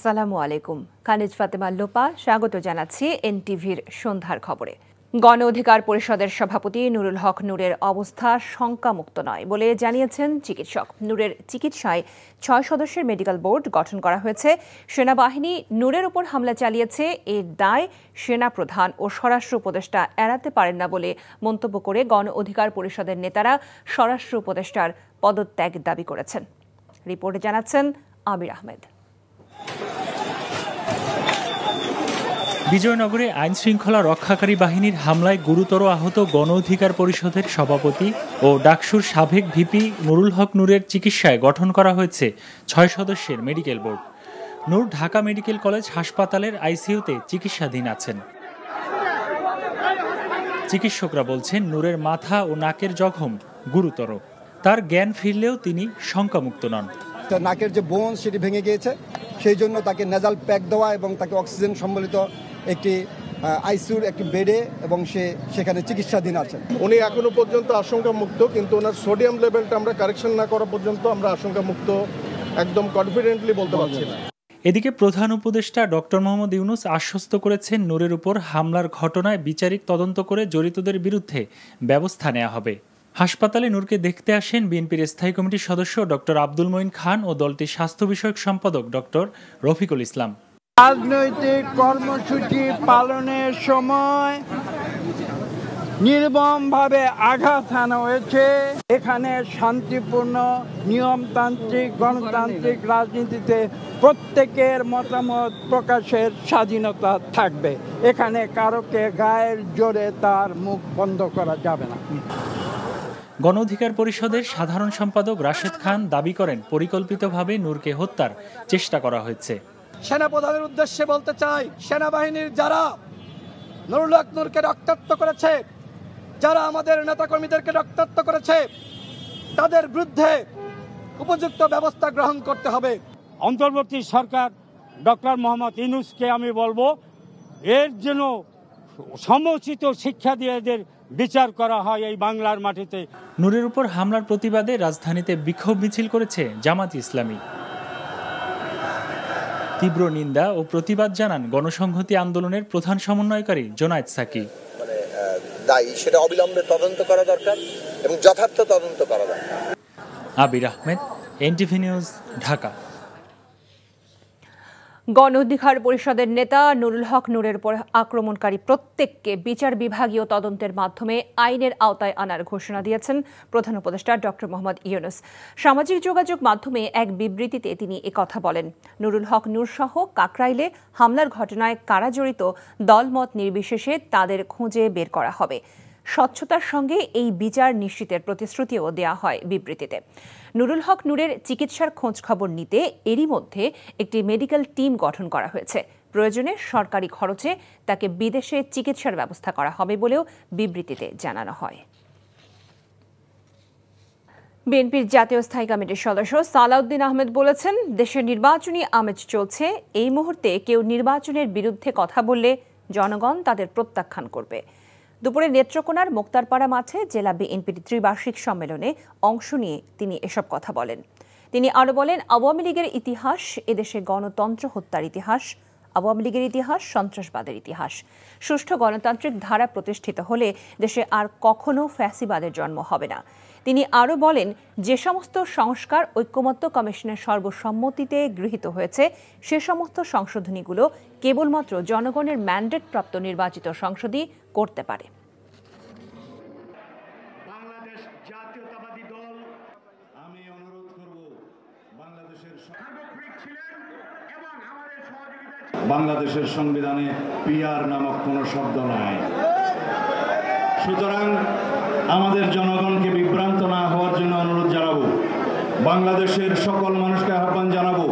আসসালামু আলাইকুম। কানিজ ফাতেমা লোপা স্বাগত জানাচ্ছি এনটিভির সন্ধ্যার খবরে। গণ অধিকার পরিষদের সভাপতি নুরুল হক নূরের অবস্থা শঙ্কামুক্ত নয় বলে জানিয়েছেন চিকিৎসক। নূরের চিকিৎসায় ৬ সদস্যের মেডিকেল বোর্ড গঠন করা হয়েছে। সেনাবাহিনী নূরের উপর হামলা চালিয়েছে, এর দায় সেনাপ্রধান ও স্বরাষ্ট্র উপদেষ্টা এড়াতে পারেন না বলে মন্তব্য করে গণ অধিকার পরিষদের নেতারা স্বরাষ্ট্র উপদেষ্টার পদত্যাগ দাবি করেছেন। রিপোর্টে জানাচ্ছেন আমির আহমেদ। বিজয়নগরে আইন শৃঙ্খলা রক্ষাকারী বাহিনীর হামলায় গুরুতর আহত গণ অধিকার পরিষদের সভাপতি ও ডাকসুর সাবেক ভিপি নুরুল হক নূরের চিকিৎসায় গঠন করা হয়েছে ৬ সদস্যের মেডিকেল বোর্ড। নূর ঢাকা মেডিকেল কলেজ হাসপাতালের আইসিইউতে চিকিৎসাধীন আছেন। চিকিৎসকরা বলছেন নূরের মাথা ও নাকের জখম গুরুতর। তার জ্ঞান ফিরলেও তিনি শঙ্কামুক্ত নন। নাকের যে বোন সেটি ভেঙে গিয়েছে, সেই জন্য তাকে নেজাল প্যাক দেওয়া এবং তাকে অক্সিজেন সম্বলিত একটি আইসিইউর একটি বেডে এবং সেখানে চিকিৎসাধীন আছেন। উনি এখনো পর্যন্ত আশঙ্কা মুক্ত, কিন্তু ওনার সোডিয়াম লেভেলটা আমরা কারেকশন না করা পর্যন্ত আমরা আশঙ্কা মুক্ত একদম কনফিডেন্টলি বলতে পারছি না। এদিকে প্রধান উপদেষ্টা ডক্টর মোহাম্মদ ইউনূস আশ্বস্ত করেছেন নূরের উপর হামলার ঘটনায় বিচারিক তদন্ত করে জড়িতদের বিরুদ্ধে ব্যবস্থা নেওয়া হবে। হাসপাতালে নূরকে দেখতে আসেন বিএনপির স্থায়ী কমিটির সদস্য ডক্টর আব্দুল মঈন খান ও দলটির স্বাস্থ্য বিষয়ক সম্পাদক ডক্টর রফিকুল ইসলাম। রাজনৈতিক কর্মসূচি পালনের সময় নির্মমভাবে আঘাত হানা হয়েছে। এখানে শান্তিপূর্ণ নিয়মতান্ত্রিক গণতান্ত্রিক রাজনীতিতে প্রত্যেকের মতামত প্রকাশের স্বাধীনতা থাকবে। এখানে কারোকে গায়ের জোরে তার মুখ বন্ধ করা যাবে না। গণ অধিকার পরিষদের সাধারণ সম্পাদক রাশেদ খান দাবি করেন পরিকল্পিতভাবে নূরকে হত্যার চেষ্টা করা হয়েছে। সেনাপ্রধানের উদ্দেশ্যে বলতে চাই, সেনাবাহিনীর যারা নুরুল হক নূরকে রক্তাক্ত করেছে, যারা আমাদের নেতাকর্মীদেরকে রক্তাক্ত করেছে, তাদের বিরুদ্ধে উপযুক্ত ব্যবস্থা গ্রহণ করতে হবে। অন্তর্বর্তী সরকার ডক্টর মোহাম্মদ ইউনূসকে আমি বলবো, এর জন্য সমুচিত শিক্ষা দিয়ে এদের বিচার করা হয় এই বাংলার মাটিতে। নূরের উপর হামলার প্রতিবাদে রাজধানীতে বিক্ষোভ মিছিল করেছে জামাত ইসলামী। তীব্র নিন্দা ও প্রতিবাদ জানান গণসংহতি আন্দোলনের প্রধান সমন্বয়কারী জোনায়েদ সাকি। দায়ী সেটা অবিলম্বে তদন্ত করা দরকার এবং যথার্থ তদন্ত করা দরকার। আবির আহমেদ, এনটিভি নিউজ, ঢাকা। গণ অধিকার পরিষদের নেতা নুরুল হক নূরের উপর আক্রমণকারী প্রত্যেককে বিচার বিভাগীয় তদন্তের মাধ্যমে আইনের আওতায় আনার ঘোষণা দিয়েছেন প্রধান উপদেষ্টা ডক্টর মোহাম্মদ ইউনূস। সামাজিক যোগাযোগ মাধ্যমে এক বিবৃতিতে তিনি একথা বলেন। নুরুল হক নূর সহ কাকরাইলে হামলার ঘটনায় কারা জড়িত দলমত নির্বিশেষে তাদের খুঁজে বের করা হবে। স্বচ্ছতার সঙ্গে এই বিচার নিশ্চিতের প্রতিশ্রুতিও দেওয়া হয় বিবৃতিতে। নুরুল হক নূরের চিকিৎসার খোঁজ খবর নিতে এরই মধ্যে একটি মেডিকেল টিম গঠন করা হয়েছে। প্রয়োজনে সরকারি খরচে তাকে বিদেশে চিকিৎসার ব্যবস্থা করা হবে বলেও বিবৃতিতে জানানো হয়। বিএনপির জাতীয় স্থায়ী কমিটির সদস্য সালাউদ্দিন আহমেদ বলেছেন, দেশের নির্বাচনী আমেজ চলছে। এই মুহূর্তে কেউ নির্বাচনের বিরুদ্ধে কথা বললে জনগণ তাদের প্রত্যাখ্যান করবে। দুপুরে নেত্রকোনার মোক্তারপাড়া মাঠে জেলা বিএনপির ত্রিবার্ষিক সম্মেলনে অংশ নিয়ে তিনি এসব কথা বলেন। তিনি আরও বলেন, আওয়ামী লীগের ইতিহাস এদেশে গণতন্ত্র হত্যার ইতিহাস, আওয়ামী লীগের ইতিহাস সন্ত্রাসবাদের ইতিহাস। সুষ্ঠু গণতান্ত্রিক ধারা প্রতিষ্ঠিত হলে দেশে আর কখনো ফ্যাসিবাদের জন্ম হবে না। তিনি আরও বলেন, যে সমস্ত সংস্কার ঐক্যমত্য কমিশনের সর্বসম্মতিতে গৃহীত হয়েছে সে সমস্ত সংশোধনীগুলো কেবলমাত্র জনগণের ম্যান্ডেট প্রাপ্ত নির্বাচিত সংসদই করতে পারে। বাংলাদেশের সংবিধানে পিআর নামক কোনো শব্দ নাই। সুতরাং আমাদের জনগণকে বিভ্রান্ত না হওয়ার জন্য অনুরোধ জানাবো, বাংলাদেশের সকল মানুষকে আহ্বান জানাবো,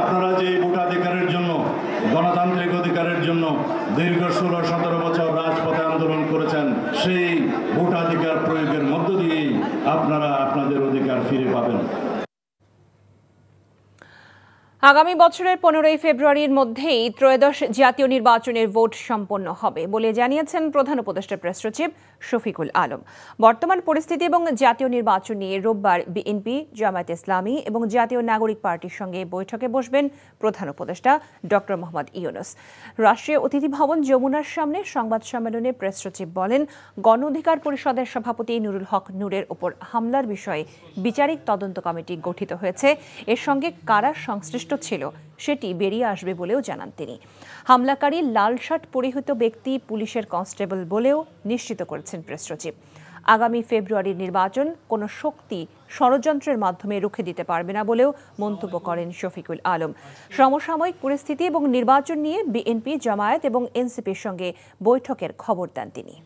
আপনারা যে ভোটাধিকারের জন্য গণতান্ত্রিক অধিকারের জন্য দীর্ঘ 16-17 বছর রাজপথে আন্দোলন করেছেন, সেই ভোটাধিকার প্রয়োগের মধ্য দিয়েই আপনারা আপনাদের অধিকার ফিরে পাবেন। আগামী বছরের 15ই ফেব্রুয়ারির মধ্যেই ত্রয়োদশ জাতীয় নির্বাচনের ভোট সম্পন্ন হবে বলে জানিয়েছেন প্রধান উপদেষ্টা প্রেস সচিব শফিকুল আলম। বর্তমান পরিস্থিতি এবং জাতীয় নির্বাচন নিয়ে রোববার বিএনপি, জামায়াত ইসলামী এবং জাতীয় নাগরিক পার্টির সঙ্গে বৈঠকে বসবেন প্রধান উপদেষ্টা ডক্টর মোহাম্মদ ইউনূস। রাষ্ট্রীয় অতিথি ভবন যমুনার সামনে সংবাদ সম্মেলনে প্রেস সচিব বলেন, গণ অধিকার পরিষদের সভাপতি নুরুল হক নূরের উপর হামলার বিষয়ে বিচারিক তদন্ত কমিটি গঠিত হয়েছে। এর সঙ্গে কারা সংশ্লিষ্ট ছিল সেটি বেরিয়ে আসবে বলেও জানান তিনি। হামলাকারী লাল শার্ট পরিহিত ব্যক্তি পুলিশের কনস্টেবল বলেও নিশ্চিত করেছেন প্রেস সচিব। আগামী ফেব্রুয়ারির নির্বাচন কোনো শক্তি ষড়যন্ত্রের মাধ্যমে রুখে দিতে পারবে না বলেও মন্তব্য করেন শফিকুল আলম। সমসাময়িক পরিস্থিতি এবং নির্বাচন নিয়ে বিএনপি, জামায়াত এবং এনসিপির সঙ্গে বৈঠকের খবর দেন তিনি।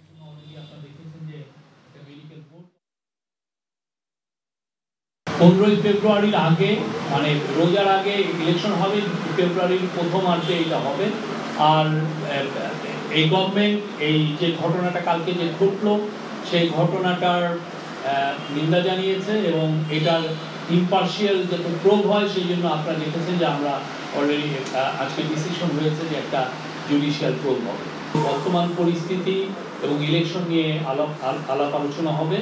15ই ফেব্রুয়ারির আগে, মানে রোজার আগে ইলেকশন হবে, ফেব্রুয়ারির প্রথমার্ধে এটা হবে। আর এই গভর্নমেন্ট এই যে ঘটনাটা কালকে যে ঘটলো সেই ঘটনাটার নিন্দা জানিয়েছে এবং এটার ইম্পার্শিয়াল যাতে প্রোব হয় সেই জন্য আপনারা দেখেছেন যে আমরা অলরেডি আজকে ডিসিশন হয়েছে যে একটা জুডিশিয়াল প্রোব হবে। বর্তমান পরিস্থিতি এবং ইলেকশন নিয়ে আলাপ আলোচনা হবে।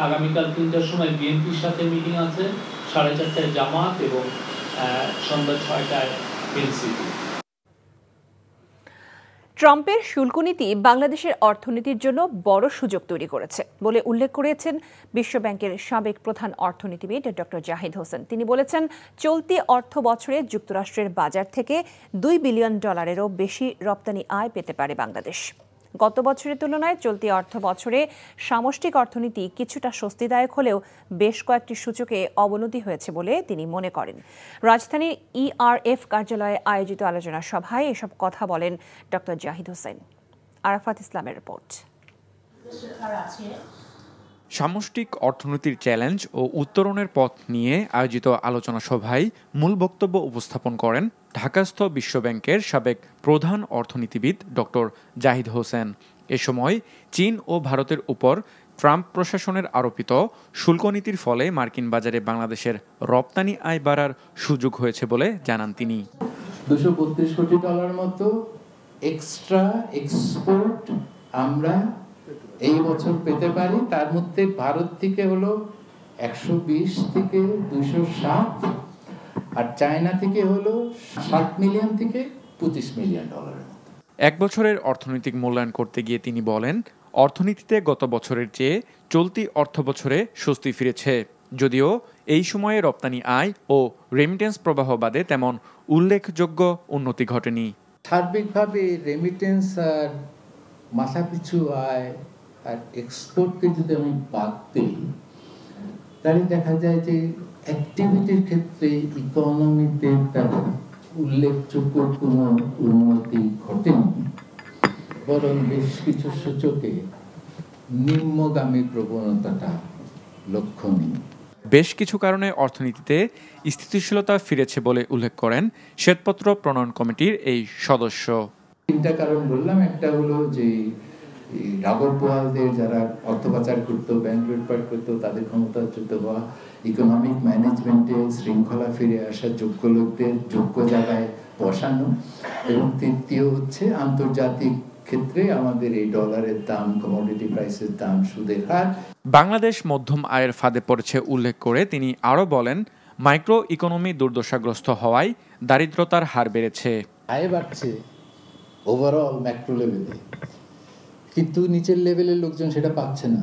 আগামীকাল 3টার সময় বিএনপির সাথে মিটিং আছে, 4:30টায় জামাত এবং সন্ধ্যা 6টায় এনসিপি। ট্রাম্পের শুল্ক নীতি বাংলাদেশের অর্থনীতির জন্য বড় সুযোগ তৈরি করেছে বলে উল্লেখ করেছেন বিশ্বব্যাংকের সাবেক প্রধান অর্থনীতিবিদ ডক্টর জাহিদ হোসেন। তিনি বলেছেন, চলতি অর্থ বছরে যুক্তরাষ্ট্রের বাজার থেকে $2 বিলিয়নেরও বেশি রপ্তানি আয় পেতে পারে বাংলাদেশ। গত বছরের তুলনায় চলতি অর্থ বছরে সামষ্টিক অর্থনীতি কিছুটা স্বস্তিদায়ক হলেও বেশ কয়েকটি সূচকে অবনতি হয়েছে বলে তিনি মনে করেন। রাজধানীর ERF কার্যালয়ে আয়োজিত আলোচনা সভায় এসব কথা বলেন ডক্টর জাহিদ হোসেন। আরাফাত ইসলামের রিপোর্ট। সামষ্টিক অর্থনীতির চ্যালেঞ্জ ও উত্তরণের পথ নিয়ে আয়োজিত আলোচনা সভায় মূল বক্তব্য উপস্থাপন করেন ঢাকাস্থ বিশ্বব্যাংকের সাবেক প্রধান অর্থনীতিবিদ ডক্টর জাহিদ হোসেন। এ সময় চীন ও ভারতের উপর ট্রাম্প প্রশাসনের আরোপিত শুল্ক নীতির ফলে মার্কিন বাজারে বাংলাদেশের রপ্তানি আয় বাড়ার সুযোগ হয়েছে বলে জানান তিনি। $232 কোটি মতো এক্সট্রা এক্সপোর্ট আমরা এই বছর পেতে পারি। তার মধ্যে ভারত থেকে হলো 120 থেকে 260, আর চায়না থেকে হলো 7 মিলিয়ন থেকে $25 মিলিয়ন। এক বছরের অর্থনৈতিক মূল্যায়ন করতে গিয়ে তিনি বলেন, অর্থনীতিতে গত বছরের চেয়ে চলতি অর্থ বছরে স্বস্তি ফিরেছে, যদিও এই সময়ে রপ্তানি আয় ও রেমিটেন্স প্রবাহ বাদে তেমন উল্লেখযোগ্য উন্নতি ঘটেনি। সার্বিকভাবে রেমিটেন্স আর মাথাপিছু আয় আর এক্সপোর্টকে যদি আমি বাদ দিই তাহলে দেখা যায় যে অ্যাক্টিভিটির ক্ষেত্রে ইকোনমিতে তেমন উল্লেখযোগ্য কোনো উন্নতি ঘটেনি, বরং বেশ কিছু সূচকে নিম্নগামী প্রবণতাটা লক্ষণীয়। বেশ কিছু কারণে অর্থনীতিতে স্থিতিশীলতা ফিরেছে বলে উল্লেখ করেন শ্বেতপত্র প্রণয়ন কমিটির এই সদস্য। 3টা কারণ বললাম। একটা হলো যে রাগর পোহালদের যারা অর্থ পাচার করতো, ব্যাংক লুটপাট করতো, তাদের ক্ষমতাচ্যুত হওয়া, ইকোনমিক ম্যানেজমেন্টে শৃঙ্খলা ফিরে আসা, যোগ্য লোকদের যোগ্য জায়গায় বসানো, এবং তৃতীয় হচ্ছে আন্তর্জাতিক ক্ষেত্রে আমাদের এই ডলারের দাম, কমোডিটি প্রাইসের দাম, সুদের হার। বাংলাদেশ মধ্যম আয়ের ফাঁদে পড়েছে উল্লেখ করে তিনি আরও বলেন, মাইক্রো ইকোনমি দুর্দশাগ্রস্ত হওয়ায় দারিদ্রতার হার বেড়েছে। আয় বাড়ছে ওভারঅল ম্যাক্রো লেভেলে, কিন্তু নিচের লেভেলের লোকজন সেটা পাচ্ছে না,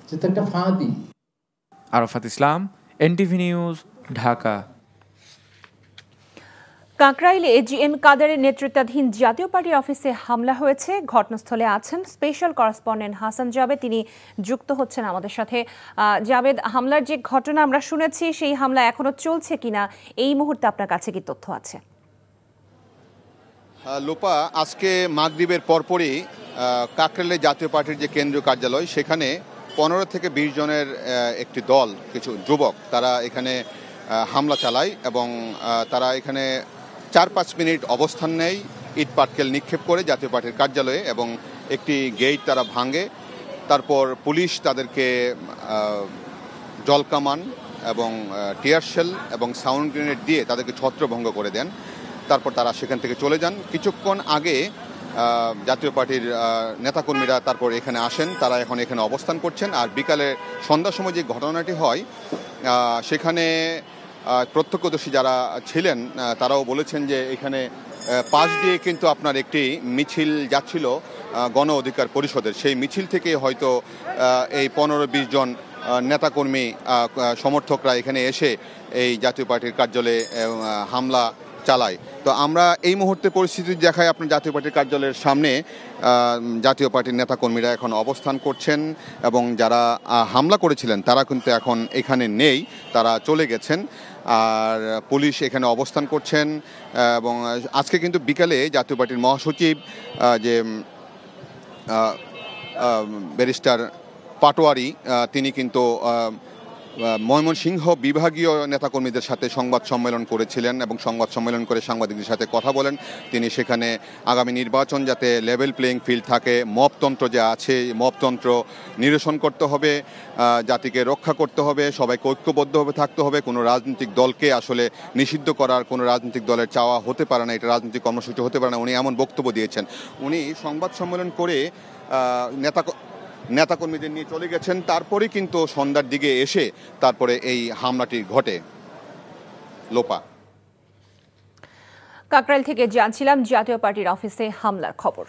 যেটা একটা ফাঁদি। আরাফাত ইসলাম, NTV নিউজ, ঢাকা। কাকরাইলে GM কাদেরের নেতৃত্বাধীন জাতীয় পার্টির অফিসে হামলা হয়েছে। ঘটনাস্থলে আছেন স্পেশাল করেসপন্ডেন্ট হাসান জাবেদ, তিনি যুক্ত হচ্ছেন আমাদের সাথে। জাবেদ, হামলার যে ঘটনা আমরা শুনেছি সেই হামলা এখনো চলছে কিনা, এই মুহূর্তে আপনার কাছে কি তথ্য আছে? লোপা, আজকে মাগরিবের পরপরই কাকরাইলে জাতীয় পার্টির যে কেন্দ্রীয় কার্যালয়, সেখানে 15 থেকে 20 জনের একটি দল, কিছু যুবক, তারা এখানে হামলা চালায় এবং তারা এখানে 4-5 মিনিট অবস্থান নেয়, ইট পাটকেল নিক্ষেপ করে জাতীয় পার্টির কার্যালয়ে, এবং একটি গেট তারা ভাঙে। তারপর পুলিশ তাদেরকে জলকামান এবং টিয়ার শেল এবং সাউন্ড গ্রেনেড দিয়ে তাদেরকে ছত্রভঙ্গ করে দেন। তারপর তারা সেখান থেকে চলে যান। কিছুক্ষণ আগে জাতীয় পার্টির নেতাকর্মীরা তারপর এখানে আসেন, তারা এখন এখানে অবস্থান করছেন। আর বিকালে সন্ধ্যার সময় যে ঘটনাটি হয় সেখানে প্রত্যক্ষদর্শী যারা ছিলেন তারাও বলেছেন যে এখানে পাশ দিয়ে কিন্তু আপনার একটি মিছিল যাচ্ছিল গণ অধিকার পরিষদের। সেই মিছিল থেকে হয়তো এই 15-20 জন নেতাকর্মী সমর্থকরা এখানে এসে এই জাতীয় পার্টির কার্যালয়ে হামলা চালায়। তো আমরা এই মুহূর্তে পরিস্থিতি দেখাই আপনার জাতীয় পার্টির কার্যালয়ের সামনে জাতীয় পার্টির নেতাকর্মীরা এখন অবস্থান করছেন এবং যারা হামলা করেছিলেন তারা কিন্তু এখন এখানে নেই, তারা চলে গেছেন। আর পুলিশ এখানে অবস্থান করছেন এবং আজকে কিন্তু বিকালে জাতীয় পার্টির মহাসচিব যে ব্যারিস্টার পাটোয়ারি তিনি কিন্তু ময়মনসিংহ বিভাগীয় নেতাকর্মীদের সাথে সংবাদ সম্মেলন করেছিলেন এবং সংবাদ সম্মেলন করে সাংবাদিকদের সাথে কথা বলেন। তিনি সেখানে আগামী নির্বাচন যাতে লেভেল প্লেইং ফিল্ড থাকে, মপতন্ত্র যে আছে মপতন্ত্র নিরসন করতে হবে, জাতিকে রক্ষা করতে হবে, সবাইকে ঐক্যবদ্ধভাবে থাকতে হবে, কোনো রাজনৈতিক দলকে আসলে নিষিদ্ধ করার কোনো রাজনৈতিক দলের চাওয়া হতে পারে না, এটা রাজনৈতিক কর্মসূচি হতে পারে না। উনি এমন বক্তব্য দিয়েছেন। উনি সংবাদ সম্মেলন করে নেতাকর্মীদের নিয়ে চলে গেছেন। তারপরে কিন্তু সন্ধ্যার দিকে এসে তারপরে এই হামলাটি ঘটে। লোপা, কাকরাইল থেকে জানছিলাম জাতীয় পার্টির অফিসে হামলার খবর।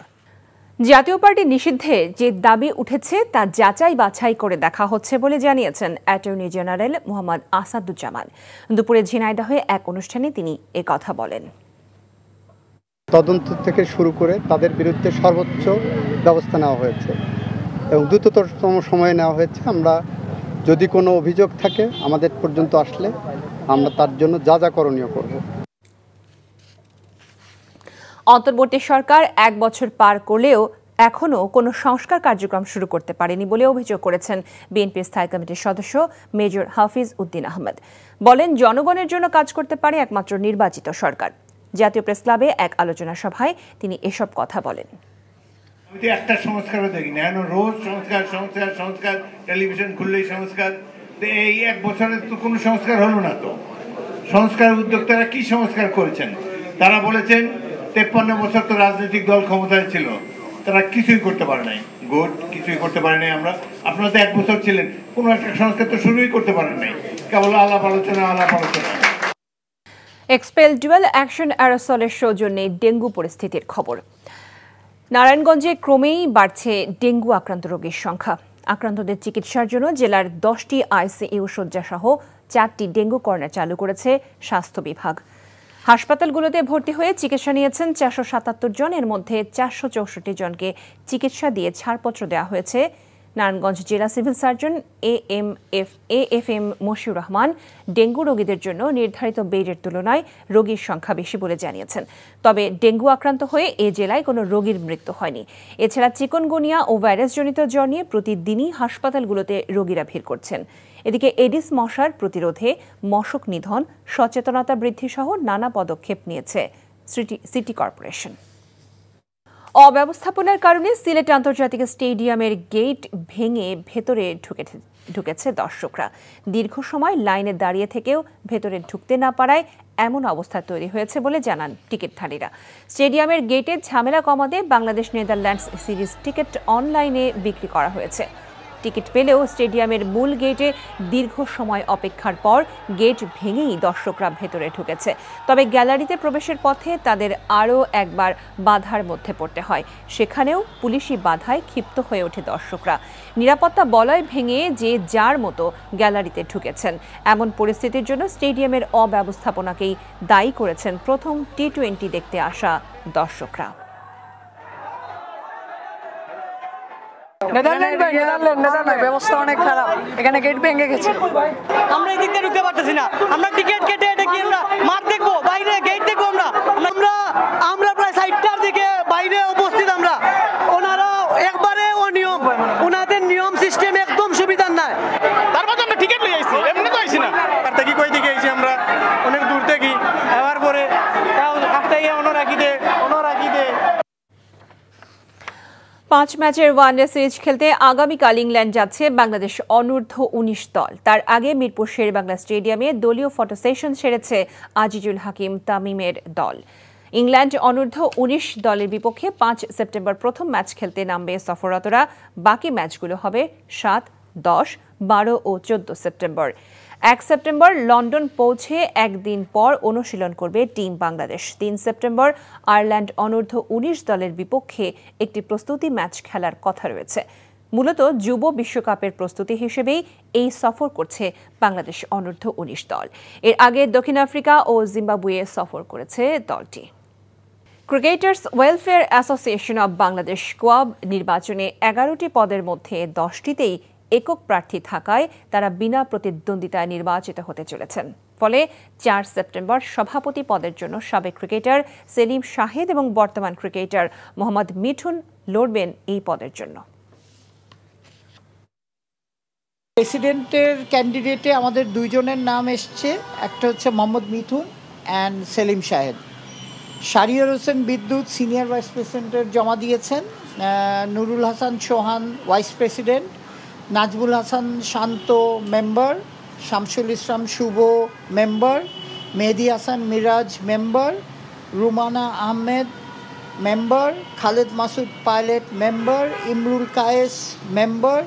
জাতীয় পার্টি নিষিদ্ধের যে দাবি উঠেছে তা যাচাই বাছাই করে দেখা হচ্ছে বলে জানিয়েছেন অ্যাটর্নি জেনারেল মোহাম্মদ আসাদুজ্জামান। দুপুরে ঝিনাইদহে এক অনুষ্ঠানে তিনি একথা বলেন। তদন্ত থেকে শুরু করে তাদের বিরুদ্ধে সর্বোচ্চ ব্যবস্থা নেওয়া হয়েছে এবং দ্রুততম সময়ে নেওয়া হয়েছে। আমরা যদি কোনো অভিযোগ থাকে আমাদের পর্যন্ত আসলে আমরা তার জন্য যা যা করণীয় করব। অন্তর্বর্তী সরকার 1 বছর পার করলেও এখনও কোনো সংস্কার কার্যক্রম শুরু করতে পারেনি বলে অভিযোগ করেছেন বিএনপির স্থায়ী কমিটির সদস্য মেজর হাফিজ উদ্দিন আহমেদ। বলেন, জনগণের জন্য কাজ করতে পারে একমাত্র নির্বাচিত সরকার। জাতীয় প্রেস ক্লাবে এক আলোচনা সভায় তিনি এসব কথা বলেন। আমি তো একটা সংস্কারও দেখি না, এখন রোজ সংস্কার সংস্কার সংস্কার, টেলিভিশন খুললেই সংস্কার। এই 1 বছরের তো কোনো সংস্কার হলো না। তো সংস্কার উদ্যোক্তারা কি সংস্কার করেছেন? তারা বলেছেন 53 বছর তো রাজনৈতিক দল ক্ষমতায় ছিল, তারা কিছুই করতে পারে নাই, কিছুই করতে পারে নাই। আপনারা তো 1 বছর ছিলেন, কোনো একটা সংস্কার তো শুরুই করতে পারেন নাই, কেবল আলাপ আলোচনা আলাপ আলোচনা। এক্সপেল ডুয়েল অ্যাকশন অ্যারোসলের সৌজন্যে ডেঙ্গু পরিস্থিতির খবর। নারায়ণগঞ্জে ক্রমেই বাড়ছে ডেঙ্গু আক্রান্ত রোগীর সংখ্যা। আক্রান্তদের চিকিৎসার জন্য জেলার 10টি আইসিইউ শয্যাসহ 4টি ডেঙ্গু কর্নার চালু করেছে স্বাস্থ্য বিভাগ। হাসপাতালগুলোতে ভর্তি হয়ে চিকিৎসা নিয়েছেন 477 জন। এর মধ্যে 464 জনকে চিকিৎসা দিয়ে ছাড়পত্র দেওয়া হয়েছে। নারায়ণগঞ্জ জেলা civil surgeon AFM Mashiur Rahman dengue রোগীদের জন্য নির্ধারিত বেডের তুলনায় রোগীর সংখ্যা বেশি বলে জানিয়েছেন। তবে ডেঙ্গু আক্রান্ত হয়ে এ জেলায় কোনো রোগীর মৃত্যু হয়নি। এছাড়া চিকনগুনিয়া ও ভাইরাসজনিত জ্বর নিয়ে প্রতিদিনই হাসপাতালগুলোতে রোগীরা ভিড় করছেন। এদিকে এডিস মশার প্রতিরোধে মশক নিধন, সচেতনতা বৃদ্ধি সহ নানা পদক্ষেপ নিয়েছে সিটি কর্পোরেশন। অব্যবস্থাপনার কারণে সিলেট আন্তর্জাতিক স্টেডিয়ামের গেট ভেঙে ভেতরে ঢুকেছে দর্শকরা। দীর্ঘ সময় লাইনে দাঁড়িয়ে থেকেও ভেতরে ঢুকতে না পারায় এমন অবস্থা তৈরি হয়েছে বলে জানান টিকিটধারীরা। স্টেডিয়ামের গেটে ঝামেলা কমাতে বাংলাদেশ নেদারল্যান্ডস সিরিজ টিকিট অনলাইনে বিক্রি করা হয়েছে। টিকিট পেলেও স্টেডিয়ামের মূল গেটে দীর্ঘ সময় অপেক্ষার পর গেট ভেঙেই দর্শকরা ভেতরে ঢুকেছে। তবে গ্যালারিতে প্রবেশের পথে তাদের আরও একবার বাধার মধ্যে পড়তে হয়। সেখানেও পুলিশি বাধায় ক্ষিপ্ত হয়ে ওঠে দর্শকরা। নিরাপত্তা বলয় ভেঙে যে যার মতো গ্যালারিতে ঢুকেছেন। এমন পরিস্থিতির জন্য স্টেডিয়ামের অব্যবস্থাপনাকেই দায়ী করেছেন প্রথম টি20 দেখতে আসা দর্শকরা। নেদারল্যান্ড ব্যবস্থা অনেক খারাপ, এখানে গেট ভেঙে গেছে। আমরা এই দিক দিয়ে ঢুকতে পারতেছি না। আমরা টিকিট কেটে এটা কি আমরা মাঠ দেখবো, বাইরে গেট দেখবো? আমরা প্রায় 60টার দিকে বাইরে উপস্থিত। আমরা ওনারা একবারে অনিয়ম, ওনাদের নিয়ম সিস্টেম একদম সুবিধার নাই। তারপর আমরা টিকিট নিয়ে আইছি, এমনি তো আইছি না। আর থেকে কই দিকে আইছি আমরা অনেক দূর থেকে, এবার পরে আসতে গিয়ে অনরাকি দে। 5 ম্যাচের ওয়ানডে সিরিজ খেলতে আগামীকাল ইংল্যান্ড যাচ্ছে বাংলাদেশ অনূর্ধ্ব 19 দল। তার আগে মিরপুর শেরেবাংলা স্টেডিয়ামে দলীয় ফটো সেশন সেরেছে আজিজুল হাকিম তামিমের দল। ইংল্যান্ড অনূর্ধ্ব 19 দলের বিপক্ষে 5 সেপ্টেম্বর প্রথম ম্যাচ খেলতে নামবে সফররতরা। বাকি ম্যাচগুলো হবে 7, 10, 12 ও 14 সেপ্টেম্বর। 1 সেপ্টেম্বর লন্ডন পৌঁছে একদিন পর অনুশীলন করবে টিম বাংলাদেশ। 3 সেপ্টেম্বর আয়ারল্যান্ড অনূর্ধ্ব 19 দলের বিপক্ষে একটি প্রস্তুতি ম্যাচ খেলার কথা রয়েছে। মূলত যুব বিশ্বকাপের প্রস্তুতি হিসেবেই এই সফর করছে বাংলাদেশ অনূর্ধ্ব 19 দল। এর আগে দক্ষিণ আফ্রিকা ও জিম্বাবুয়ে সফর করেছে দলটি। Cricketers welfare association of Bangladesh কোয়াব নির্বাচনে 11টি পদের মধ্যে 10টিতেই একক প্রার্থী থাকায় তারা বিনা প্রতিদ্বন্দ্বিতায় নির্বাচিত হতে চলেছেন। ফলে 4 সেপ্টেম্বর সভাপতি পদের জন্য সাবেক ক্রিকেটার সেলিম শাহেদ এবং বর্তমান ক্রিকেটার মোহাম্মদ মিঠুন লড়বেন এই পদের জন্য। প্রেসিডেন্টের ক্যান্ডিডেটে আমাদের দুইজনের নাম এসছে, একটা হচ্ছে Mohammad Mithun and Selim Shahed. Shahriar Hossain Bidyut senior vice প্রেসিডেন্টের জমা দিয়েছেন, Nurul Hasan Sohan vice president, Najmul Hasan Shanto member, Shamsul Islam Shuvo member, Mehedi Hasan Miraz member, Rumana Ahmed member, Khaled Masud Pilot member, Imrul Kayes member,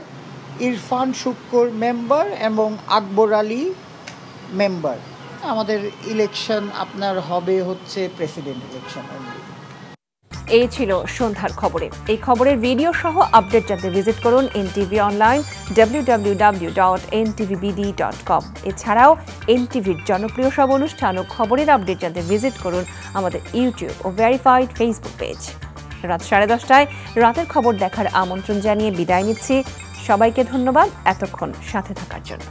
Irfan Sukkur member এবং আকবর আলী মেম্বার। আমাদের ইলেকশন আপনার হবে হচ্ছে প্রেসিডেন্ট ইলেকশন। এই ছিল সন্ধ্যার খবরে। এই খবরের ভিডিও সহ আপডেট জানতে ভিজিট করুন এনটিভি অনলাইন www.ntvbd.com। এছাড়াও এনটিভির জনপ্রিয় সব অনুষ্ঠান ও খবরের আপডেট জানতে ভিজিট করুন আমাদের ইউটিউব ও ভেরিফাইড ফেসবুক পেজ। রাত 10:30টায় রাতের খবর দেখার আমন্ত্রণ জানিয়ে বিদায় নিচ্ছি। সবাইকে ধন্যবাদ এতক্ষণ সাথে থাকার জন্য।